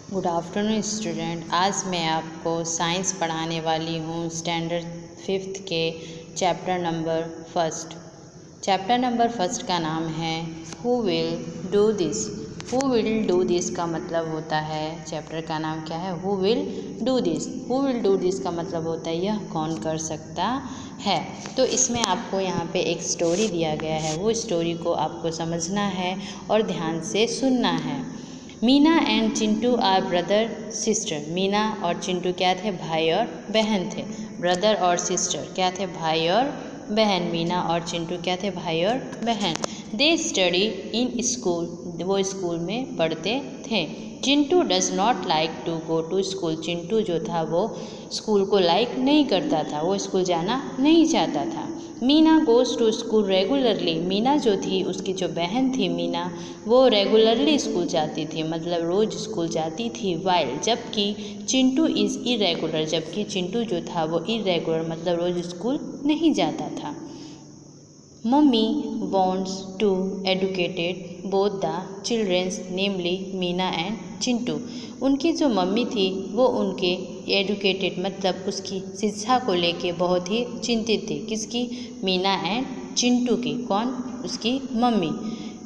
Good afternoon student. आज मैं आपको साइंस पढ़ाने वाली हूँ स्टैंडर्ड 5th के chapter number first. Chapter number first का नाम है who will do this. Who will do this का मतलब होता है, चैप्टर का नाम क्या है, who will do this. Who will do this का मतलब होता है यह कौन कर सकता है। तो इसमें आपको यहाँ पे एक स्टोरी दिया गया है, वो स्टोरी को आपको समझना है और ध्यान से सुनना है। Meena and Chintu are brother sister. Meena और चिंटू क्या थे, भाई और बहन थे। ब्रदर और सिस्टर क्या थे, भाई और बहन। मीना और चिंटू क्या थे, भाई और बहन। दे स्टडी इन स्कूल, वो स्कूल में पढ़ते थे। Chintu does not like to go to school. Chintu जो था वो स्कूल को लाइक नहीं करता था, वो स्कूल जाना नहीं चाहता था। Meena goes to school regularly. Meena जो थी, उसकी जो बहन थी मीना, वो रेगुलरली स्कूल जाती थी, मतलब रोज़ स्कूल जाती थी। वाइल, जबकि चिंटू इज़ इरेगुलर, जबकि चिंटू जो था वो इरेगुलर मतलब रोज़ स्कूल नहीं जाता था। Mummy wants to educated both the childrens namely Meena and Chintu. उनकी जो मम्मी थी वो उनके एडुकेटेड मतलब उसकी शिक्षा को लेके बहुत ही चिंतित थी। किसकी, मीना एंड चिंटू की। कौन, उसकी mummy.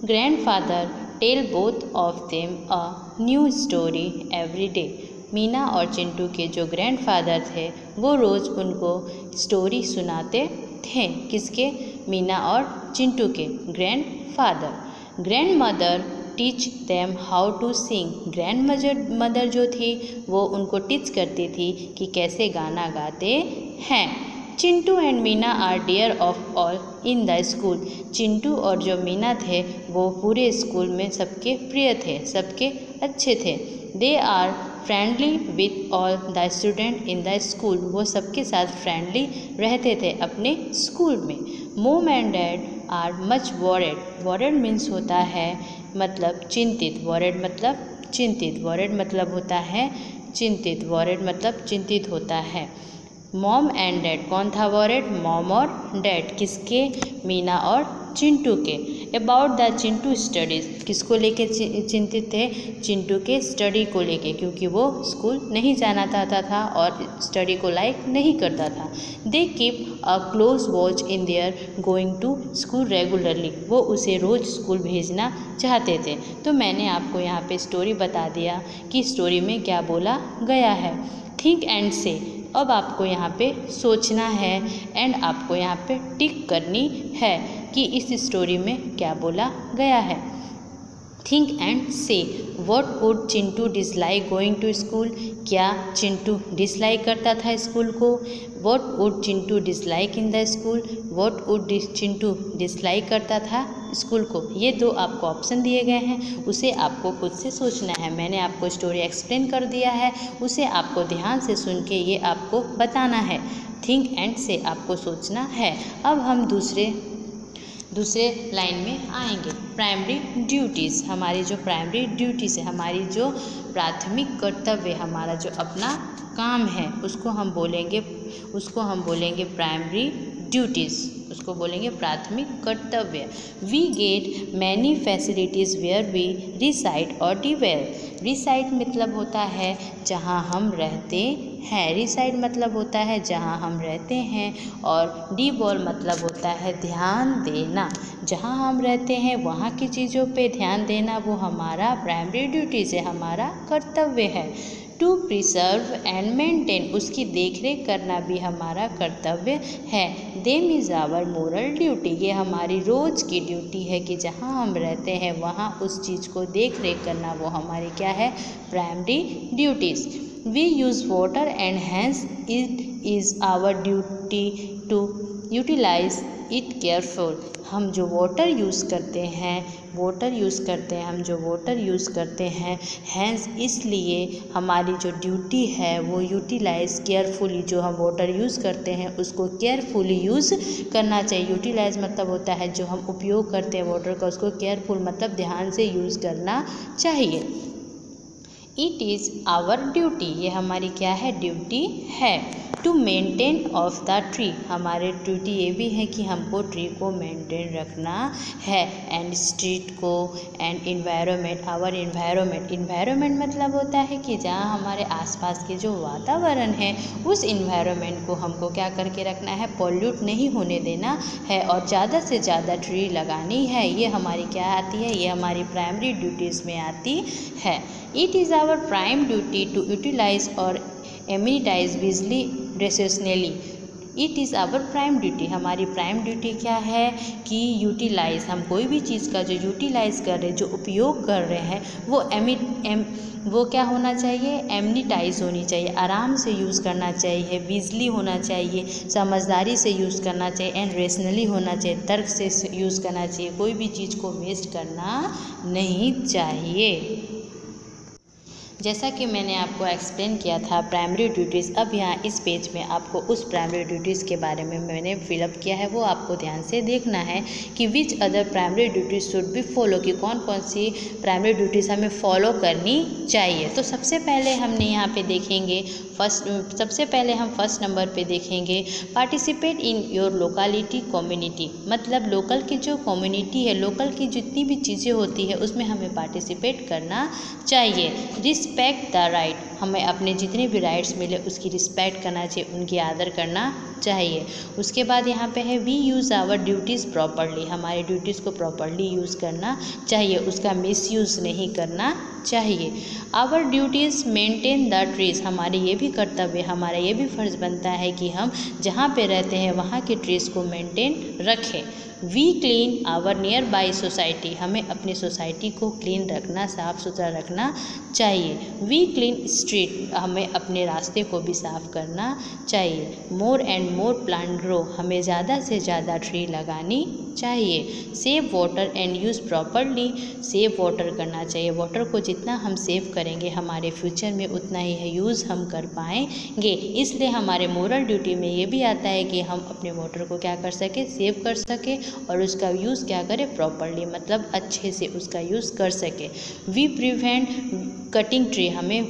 Grandfather tell both of them a new story every day. Meena और चिंटू के जो ग्रैंडफादर थे वो रोज़ उनको स्टोरी सुनाते थे। किसके, मीना और चिंटू के grandfather. Grandmother teach them how to sing. Grandmother जो थी वो उनको टीच करती थी कि कैसे गाना गाते हैं। Chintu and Meena are dear of all in the school. Chintu और जो मीना थे वो पूरे स्कूल में सबके प्रिय थे, सबके अच्छे थे। They are friendly with all the student in the school. वो सबके साथ फ्रेंडली रहते थे अपने स्कूल में। Mom and dad are much worried. Worried means होता है मतलब चिंतित। वॉरेड मतलब चिंतित, वॉरेड मतलब होता है चिंतित, वॉरेड मतलब चिंतित होता है। मॉम एंड डैड, कौन था वॉरेड, मॉम और डैड। किसके, मीना और चिंटू के। अबाउट द चिंटू स्टडीज़, किसको लेके चिंतित थे, चिंटू के स्टडी को लेके, क्योंकि वो स्कूल नहीं जाना चाहता था और स्टडी को लाइक नहीं करता था। They keep a close watch in their going to school regularly. वो उसे रोज़ स्कूल भेजना चाहते थे। तो मैंने आपको यहाँ पे स्टोरी बता दिया कि स्टोरी में क्या बोला गया है। थिंक एंड से, अब आपको यहाँ पे सोचना है एंड आपको यहाँ पे टिक करनी है कि इस स्टोरी में क्या बोला गया है। Think and say, what would Chintu dislike going to school. क्या चिंटू डिसलाइक करता था स्कूल को। What would Chintu dislike in the school. What would Chintu dislike करता था स्कूल को। ये दो आपको ऑप्शन दिए गए हैं, उसे आपको खुद से सोचना है। मैंने आपको स्टोरी एक्सप्लेन कर दिया है, उसे आपको ड्यान से सुन के ये आपको बताना है। थिंक एंड से आपको सोचना है। अब हम दूसरे लाइन में आएंगे। प्राइमरी ड्यूटीज़, हमारी जो प्राइमरी ड्यूटीज़ है, हमारी जो प्राथमिक कर्तव्य, हमारा जो अपना काम है, उसको हम बोलेंगे प्राइमरी ड्यूटीज़, उसको बोलेंगे प्राथमिक कर्तव्य। We get many facilities where we reside और डिवेल। रिसाइड मतलब होता है जहाँ हम रहते हैं, रिसाइड मतलब होता है जहाँ हम रहते हैं, और डिवॉल मतलब होता है ध्यान देना। जहाँ हम रहते हैं वहाँ की चीज़ों पे ध्यान देना वो हमारा प्राइमरी ड्यूटीज़ है, हमारा कर्तव्य है। टू प्रिजर्व एंड मेंटेन, उसकी देखरेख करना भी हमारा कर्तव्य है। Them is our moral duty, ये हमारी रोज़ की ड्यूटी है कि जहाँ हम रहते हैं वहाँ उस चीज़ को देख रेख करना वो हमारी क्या है, primary duties. We use water and hence it is our duty to utilise it careful. हम जो वाटर यूज़ करते हैं, हैंस, इसलिए हमारी जो ड्यूटी है वो यूटिलाइज़ केयरफुली, जो हम वाटर यूज़ करते हैं उसको केयरफुली यूज़ करना चाहिए। यूटिलाइज़ मतलब होता है जो हम उपयोग करते हैं वाटर का, उसको केयरफुल मतलब ध्यान से यूज़ करना चाहिए। इट इज़ आवर ड्यूटी, ये हमारी क्या है, ड्यूटी है। To maintain of the tree, हमारे ड्यूटी ये भी है कि हमको ट्री को मेंटेन रखना है। एंड स्ट्रीट को, and environment, our environment, environment मतलब होता है कि जहाँ हमारे आसपास के जो वातावरण है उस इन्वायरमेंट को हमको क्या करके रखना है, पॉल्यूट नहीं होने देना है और ज़्यादा से ज़्यादा ट्री लगानी है। ये हमारी क्या आती है, ये हमारी प्राइमरी ड्यूटीज़ में आती है। It is our prime duty to utilise और एमिनिटाइज बिजली rationally. It is our prime duty, हमारी प्राइम ड्यूटी क्या है कि यूटिलाइज, हम कोई भी चीज़ का जो यूटिलाइज कर रहे हैं, जो उपयोग कर रहे हैं, वो क्या होना चाहिए, एमिनिटाइज होनी चाहिए, आराम से यूज़ करना चाहिए, बिजली होना चाहिए, समझदारी से यूज़ करना चाहिए, एंड रेशनली होना चाहिए, तर्क से यूज़ करना चाहिए। कोई भी चीज़ को वेस्ट करना नहीं चाहिए। जैसा कि मैंने आपको एक्सप्लेन किया था प्राइमरी ड्यूटीज़, अब यहाँ इस पेज में आपको उस प्राइमरी ड्यूटीज़ के बारे में मैंने फिलअप किया है, वो आपको ध्यान से देखना है कि which other primary duties should be follow, कि कौन कौन सी प्राइमरी ड्यूटीज़ हमें फॉलो करनी चाहिए। तो सबसे पहले हमने यहाँ पे देखेंगे सबसे पहले हम फर्स्ट नंबर पे देखेंगे participate in your locality community, मतलब लोकल की जो कम्युनिटी है, लोकल की जितनी भी चीज़ें होती है उसमें हमें पार्टिसिपेट करना चाहिए। रिस्पेक्ट द राइट, हमें अपने जितने भी राइट्स मिले उसकी रिस्पेक्ट करना चाहिए, उनकी आदर करना चाहिए। उसके बाद यहाँ पे है we use our duties properly, हमारे ड्यूटीज़ को प्रॉपरली यूज़ करना चाहिए, उसका मिसयूज़ नहीं करना चाहिए। Our duties maintain the trees, हमारे ये भी कर्तव्य, हमारा ये भी फ़र्ज़ बनता है कि हम जहाँ पे रहते हैं वहाँ के ट्रीज़ को मेंटेन रखें। We clean our nearby society, हमें अपनी सोसाइटी को क्लीन रखना, साफ़ सुथरा रखना चाहिए। वी क्लीन स्ट्रीट, हमें अपने रास्ते को भी साफ़ करना चाहिए। More and more plant grow, हमें ज़्यादा से ज़्यादा ट्री लगानी चाहिए। Save water and use properly, save water करना चाहिए, वाटर को जितना हम सेव करेंगे हमारे फ्यूचर में उतना ही है यूज़ हम कर पाएंगे। इसलिए हमारे मोरल ड्यूटी में ये भी आता है कि हम अपने वाटर को क्या कर सके, सेव कर सके और उसका यूज़ क्या करें, प्रॉपरली, मतलब अच्छे से उसका यूज़ कर सके। वी प्रिवेंट कटिंग ट्री, हमें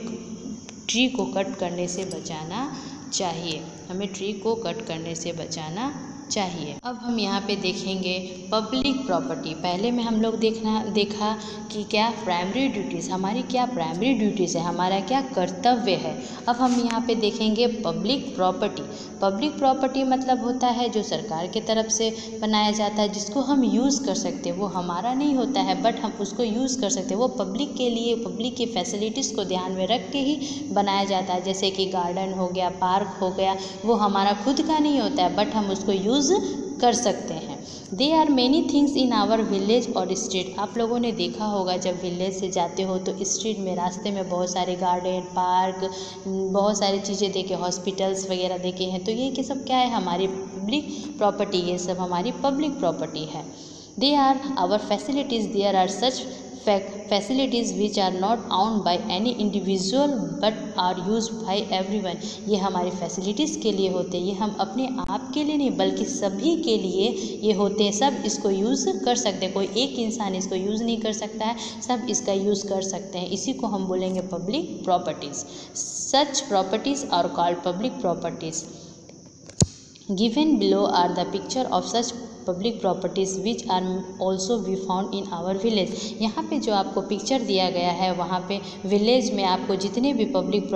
ट्री को कट करने से बचाना चाहिए, हमें ट्री को कट करने से बचाना चाहिए। अब हम यहाँ पे देखेंगे पब्लिक प्रॉपर्टी। पहले में हम लोग देखा कि क्या प्राइमरी ड्यूटीज़, हमारी क्या प्राइमरी ड्यूटीज़ है, हमारा क्या कर्तव्य है। अब हम यहाँ पे देखेंगे पब्लिक प्रॉपर्टी। पब्लिक प्रॉपर्टी मतलब होता है जो सरकार की तरफ से बनाया जाता है, जिसको हम यूज़ कर सकते हैं, वो हमारा नहीं होता है बट हम उसको यूज़ कर सकते हैं, वो पब्लिक के लिए, पब्लिक की फैसिलिटीज़ को ध्यान में रख के ही बनाया जाता है। जैसे कि गार्डन हो गया, पार्क हो गया, वो हमारा खुद का नहीं होता है बट हम उसको यूज़ कर सकते हैं। They are many things in our village और स्ट्रीट, आप लोगों ने देखा होगा जब विलेज से जाते हो तो स्ट्रीट में, रास्ते में बहुत सारे गार्डन, पार्क, बहुत सारी चीज़ें देखे, हॉस्पिटल्स वगैरह देखे हैं, तो ये कि सब क्या है, हमारी पब्लिक प्रॉपर्टी, ये सब हमारी पब्लिक प्रॉपर्टी है। They are our facilities, there are such facilities which are not owned by any individual but are used by everyone, ये हमारी फैसिलिटीज़ के लिए होते हैं, ये हम अपने आप के लिए नहीं बल्कि सभी के लिए ये होते हैं, सब इसको यूज़ कर सकते हैं, कोई एक इंसान इसको यूज़ नहीं कर सकता है, सब इसका यूज़ कर सकते हैं, इसी को हम बोलेंगे public properties. Such properties are called public properties. Given below are the picture of such public properties which are also we found in our village. यहाँ पे जो आपको पिक्चर दिया गया है वहाँ पे विलेज में आपको जितने भी पब्लिक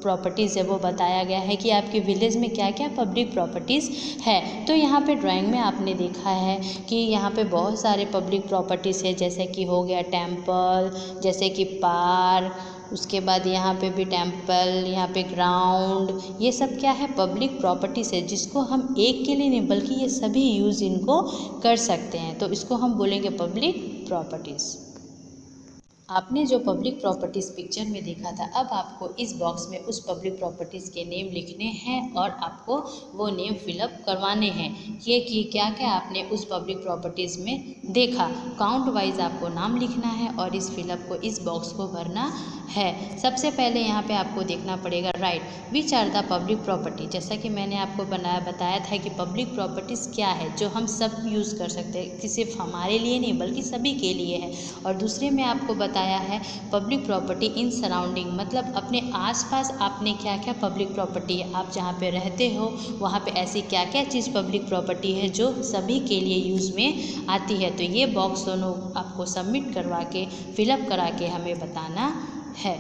प्रॉपर्टीज़ है वो बताया गया है कि आपके विलेज में क्या क्या पब्लिक प्रॉपर्टीज़ है। तो यहाँ पे ड्राइंग में आपने देखा है कि यहाँ पे बहुत सारे पब्लिक प्रॉपर्टीज़ है, जैसे कि हो गया टेम्पल, जैसे कि पार्क, उसके बाद यहाँ पे भी टेम्पल, यहाँ पे ग्राउंड, ये सब क्या है, पब्लिक प्रॉपर्टीज़ है, जिसको हम एक के लिए नहीं बल्कि ये सभी यूज़ इनको कर सकते हैं, तो इसको हम बोलेंगे पब्लिक प्रॉपर्टीज़। आपने जो पब्लिक प्रॉपर्टीज़ पिक्चर में देखा था, अब आपको इस बॉक्स में उस पब्लिक प्रॉपर्टीज़ के नेम लिखने हैं और आपको वो नेम फिलअप करवाने हैं कि क्या क्या आपने उस पब्लिक प्रॉपर्टीज़ में देखा। काउंट वाइज आपको नाम लिखना है और इस फिलअप को, इस बॉक्स को भरना है। सबसे पहले यहाँ पे आपको देखना पड़ेगा right which are the public property. जैसा कि मैंने आपको बताया था कि पब्लिक प्रॉपर्टीज़ क्या है, जो हम सब यूज़ कर सकते हैं, कि सिर्फ हमारे लिए नहीं बल्कि सभी के लिए है। और दूसरे में आपको बताया बताया है पब्लिक प्रॉपर्टी इन सराउंडिंग, मतलब अपने आसपास आपने क्या क्या पब्लिक प्रॉपर्टी है, आप जहाँ पे रहते हो वहाँ पे ऐसी क्या क्या चीज़ पब्लिक प्रॉपर्टी है जो सभी के लिए यूज़ में आती है। तो ये बॉक्स दोनों आपको सबमिट करवा के फिलअप करा के हमें बताना है।